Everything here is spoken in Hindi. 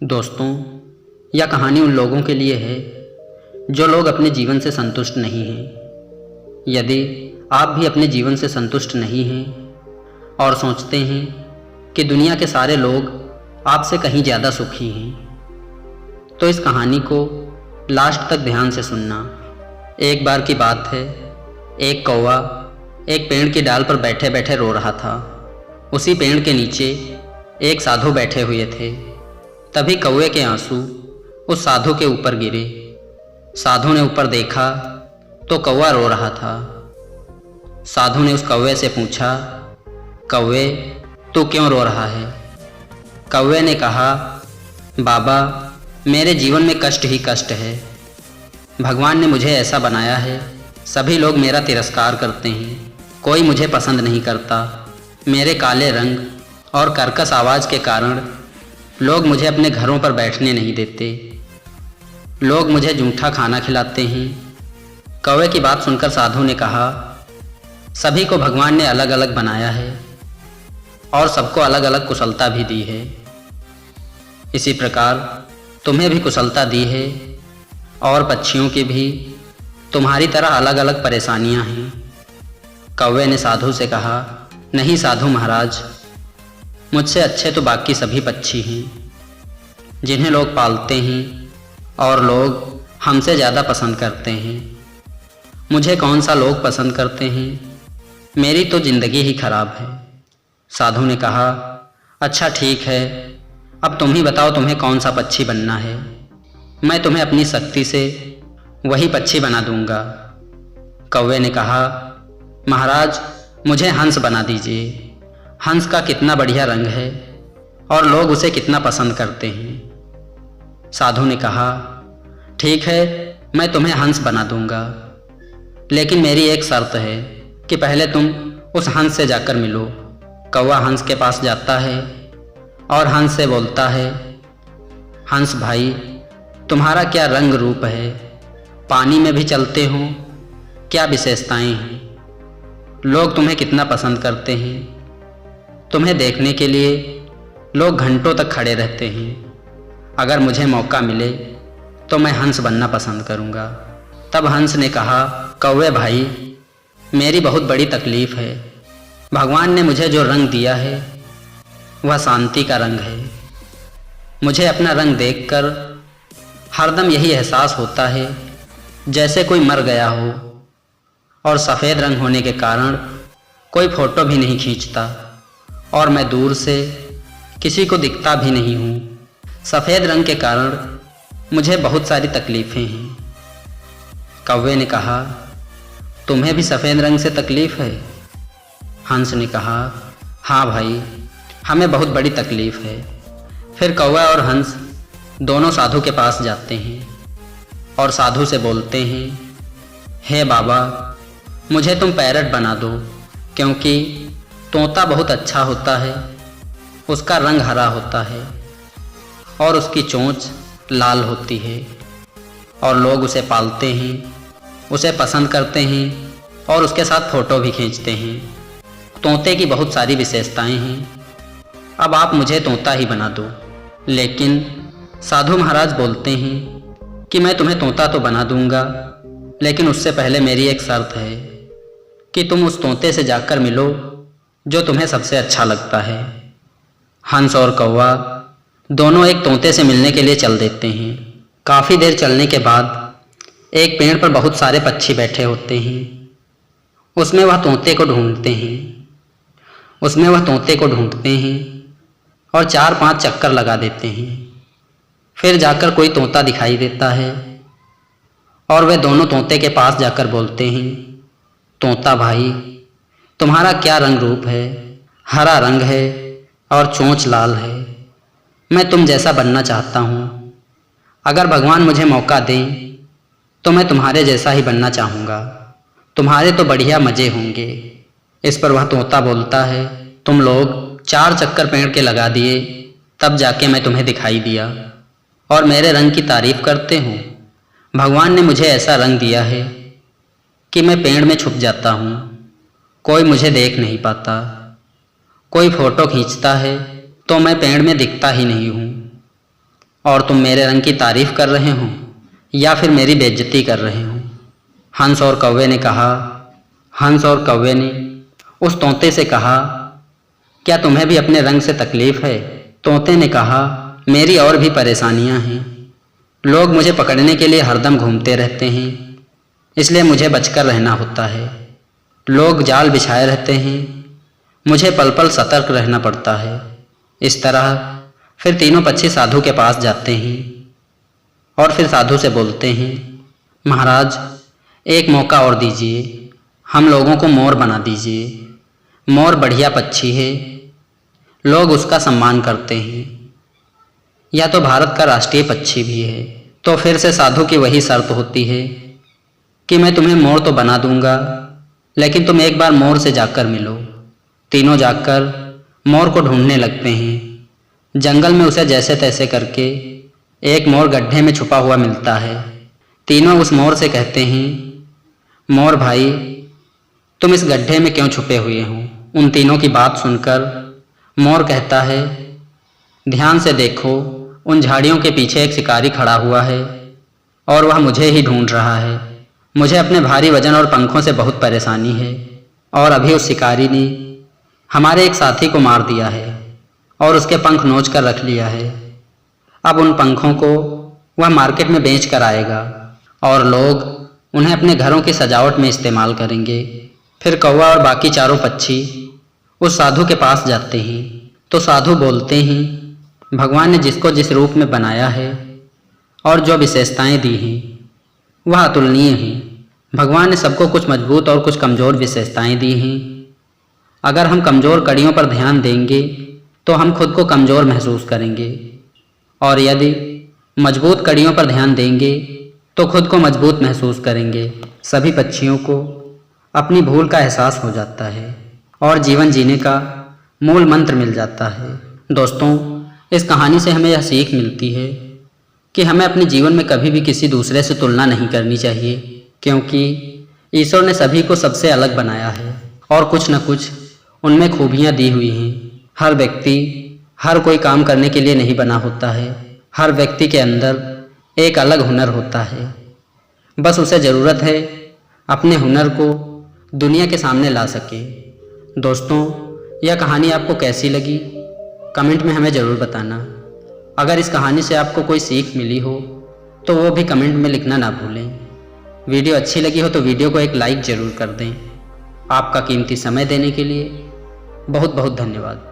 दोस्तों, यह कहानी उन लोगों के लिए है जो लोग अपने जीवन से संतुष्ट नहीं हैं। यदि आप भी अपने जीवन से संतुष्ट नहीं हैं और सोचते हैं कि दुनिया के सारे लोग आपसे कहीं ज़्यादा सुखी हैं, तो इस कहानी को लास्ट तक ध्यान से सुनना। एक बार की बात है, एक कौवा एक पेड़ की डाल पर बैठे बैठे रो रहा था। उसी पेड़ के नीचे एक साधु बैठे हुए थे। तभी कौवे के आंसू उस साधु के ऊपर गिरे। साधु ने ऊपर देखा तो कौवा रो रहा था। साधु ने उस कौवे से पूछा, कौवे, तू क्यों रो रहा है? कौवे ने कहा, बाबा, मेरे जीवन में कष्ट ही कष्ट है। भगवान ने मुझे ऐसा बनाया है, सभी लोग मेरा तिरस्कार करते हैं, कोई मुझे पसंद नहीं करता। मेरे काले रंग और कर्कश आवाज़ के कारण लोग मुझे अपने घरों पर बैठने नहीं देते। लोग मुझे जूठा खाना खिलाते हैं। कौवे की बात सुनकर साधु ने कहा, सभी को भगवान ने अलग अलग बनाया है और सबको अलग अलग कुशलता भी दी है। इसी प्रकार तुम्हें भी कुशलता दी है और पक्षियों की भी तुम्हारी तरह अलग अलग परेशानियां हैं। कौवे ने साधु से कहा, नहीं साधु महाराज, मुझसे अच्छे तो बाकी सभी पक्षी हैं जिन्हें लोग पालते हैं और लोग हमसे ज़्यादा पसंद करते हैं। मुझे कौन सा लोग पसंद करते हैं? मेरी तो ज़िंदगी ही खराब है। साधु ने कहा, अच्छा ठीक है, अब तुम ही बताओ तुम्हें कौन सा पक्षी बनना है। मैं तुम्हें अपनी शक्ति से वही पक्षी बना दूंगा। कौवे ने कहा, महाराज, मुझे हंस बना दीजिए। हंस का कितना बढ़िया रंग है और लोग उसे कितना पसंद करते हैं। साधु ने कहा, ठीक है, मैं तुम्हें हंस बना दूंगा, लेकिन मेरी एक शर्त है कि पहले तुम उस हंस से जाकर मिलो। कौवा हंस के पास जाता है और हंस से बोलता है, हंस भाई, तुम्हारा क्या रंग रूप है, पानी में भी चलते हो, क्या विशेषताएं हैं, लोग तुम्हें कितना पसंद करते हैं। तुम्हें देखने के लिए लोग घंटों तक खड़े रहते हैं। अगर मुझे मौका मिले तो मैं हंस बनना पसंद करूंगा। तब हंस ने कहा, कौवे भाई, मेरी बहुत बड़ी तकलीफ़ है। भगवान ने मुझे जो रंग दिया है वह शांति का रंग है। मुझे अपना रंग देखकर हरदम यही एहसास होता है जैसे कोई मर गया हो, और सफ़ेद रंग होने के कारण कोई फ़ोटो भी नहीं खींचता और मैं दूर से किसी को दिखता भी नहीं हूँ। सफ़ेद रंग के कारण मुझे बहुत सारी तकलीफ़ें हैं। कौवे ने कहा, तुम्हें भी सफ़ेद रंग से तकलीफ़ है? हंस ने कहा, हाँ भाई, हमें बहुत बड़ी तकलीफ़ है। फिर कौवा और हंस दोनों साधु के पास जाते हैं और साधु से बोलते हैं, हे बाबा, मुझे तुम पैरट बना दो, क्योंकि तोता बहुत अच्छा होता है, उसका रंग हरा होता है और उसकी चोंच लाल होती है और लोग उसे पालते हैं, उसे पसंद करते हैं और उसके साथ फ़ोटो भी खींचते हैं। तोते की बहुत सारी विशेषताएं हैं। अब आप मुझे तोता ही बना दो। लेकिन साधु महाराज बोलते हैं कि मैं तुम्हें तोता तो बना दूंगा, लेकिन उससे पहले मेरी एक शर्त है कि तुम उस तोते से जाकर मिलो जो तुम्हें सबसे अच्छा लगता है। हंस और कौवा दोनों एक तोते से मिलने के लिए चल देते हैं। काफ़ी देर चलने के बाद एक पेड़ पर बहुत सारे पक्षी बैठे होते हैं। उसमें वह तोते को ढूंढते हैं और 4-5 चक्कर लगा देते हैं। फिर जाकर कोई तोता दिखाई देता है और वे दोनों तोते के पास जाकर बोलते हैं, तोता भाई, तुम्हारा क्या रंग रूप है, हरा रंग है और चोंच लाल है। मैं तुम जैसा बनना चाहता हूँ। अगर भगवान मुझे मौका दें तो मैं तुम्हारे जैसा ही बनना चाहूँगा। तुम्हारे तो बढ़िया मज़े होंगे। इस पर वह तोता बोलता है, तुम लोग 4 चक्कर पेड़ के लगा दिए, तब जाके मैं तुम्हें दिखाई दिया और मेरे रंग की तारीफ़ करते हो। भगवान ने मुझे ऐसा रंग दिया है कि मैं पेड़ में छुप जाता हूँ, कोई मुझे देख नहीं पाता। कोई फ़ोटो खींचता है तो मैं पेड़ में दिखता ही नहीं हूँ। और तुम मेरे रंग की तारीफ कर रहे हो या फिर मेरी बेइज्जती कर रहे हो। हंस और कौवे ने कहा। हंस और कौवे ने उस तोते से कहा, क्या तुम्हें भी अपने रंग से तकलीफ है? तोते ने कहा, मेरी और भी परेशानियां हैं। लोग मुझे पकड़ने के लिए हरदम घूमते रहते हैं, इसलिए मुझे बचकर रहना होता है। लोग जाल बिछाए रहते हैं, मुझे पल पल सतर्क रहना पड़ता है। इस तरह फिर तीनों पक्षी साधु के पास जाते हैं और फिर साधु से बोलते हैं, महाराज एक मौका और दीजिए, हम लोगों को मोर बना दीजिए। मोर बढ़िया पक्षी है, लोग उसका सम्मान करते हैं, या तो भारत का राष्ट्रीय पक्षी भी है। तो फिर से साधु की वही शर्त होती है कि मैं तुम्हें मोर तो बना दूंगा, लेकिन तुम एक बार मोर से जाकर मिलो। तीनों जाकर मोर को ढूंढने लगते हैं। जंगल में उसे जैसे तैसे करके एक मोर गड्ढे में छुपा हुआ मिलता है। तीनों उस मोर से कहते हैं, मोर भाई तुम इस गड्ढे में क्यों छुपे हुए हो? उन तीनों की बात सुनकर मोर कहता है, ध्यान से देखो, उन झाड़ियों के पीछे एक शिकारी खड़ा हुआ है और वह मुझे ही ढूंढ रहा है। मुझे अपने भारी वजन और पंखों से बहुत परेशानी है और अभी उस शिकारी ने हमारे एक साथी को मार दिया है और उसके पंख नोच कर रख लिया है। अब उन पंखों को वह मार्केट में बेच कर आएगा और लोग उन्हें अपने घरों की सजावट में इस्तेमाल करेंगे। फिर कौवा और बाकी चारों पक्षी उस साधु के पास जाते हैं तो साधु बोलते हैं, भगवान ने जिसको जिस रूप में बनाया है और जो विशेषताएं दी हैं वह अतुलनीय हैं। भगवान ने सबको कुछ मजबूत और कुछ कमज़ोर विशेषताएं दी हैं। अगर हम कमज़ोर कड़ियों पर ध्यान देंगे तो हम खुद को कमज़ोर महसूस करेंगे, और यदि मजबूत कड़ियों पर ध्यान देंगे तो खुद को मजबूत महसूस करेंगे। सभी पक्षियों को अपनी भूल का एहसास हो जाता है और जीवन जीने का मूल मंत्र मिल जाता है। दोस्तों, इस कहानी से हमें यह सीख मिलती है कि हमें अपने जीवन में कभी भी किसी दूसरे से तुलना नहीं करनी चाहिए, क्योंकि ईश्वर ने सभी को सबसे अलग बनाया है और कुछ न कुछ उनमें खूबियाँ दी हुई हैं। हर व्यक्ति हर कोई काम करने के लिए नहीं बना होता है। हर व्यक्ति के अंदर एक अलग हुनर होता है, बस उसे ज़रूरत है अपने हुनर को दुनिया के सामने ला सके। दोस्तों, यह कहानी आपको कैसी लगी कमेंट में हमें ज़रूर बताना। अगर इस कहानी से आपको कोई सीख मिली हो तो वो भी कमेंट में लिखना ना भूलें। वीडियो अच्छी लगी हो तो वीडियो को एक लाइक ज़रूर कर दें। आपका कीमती समय देने के लिए बहुत बहुत धन्यवाद।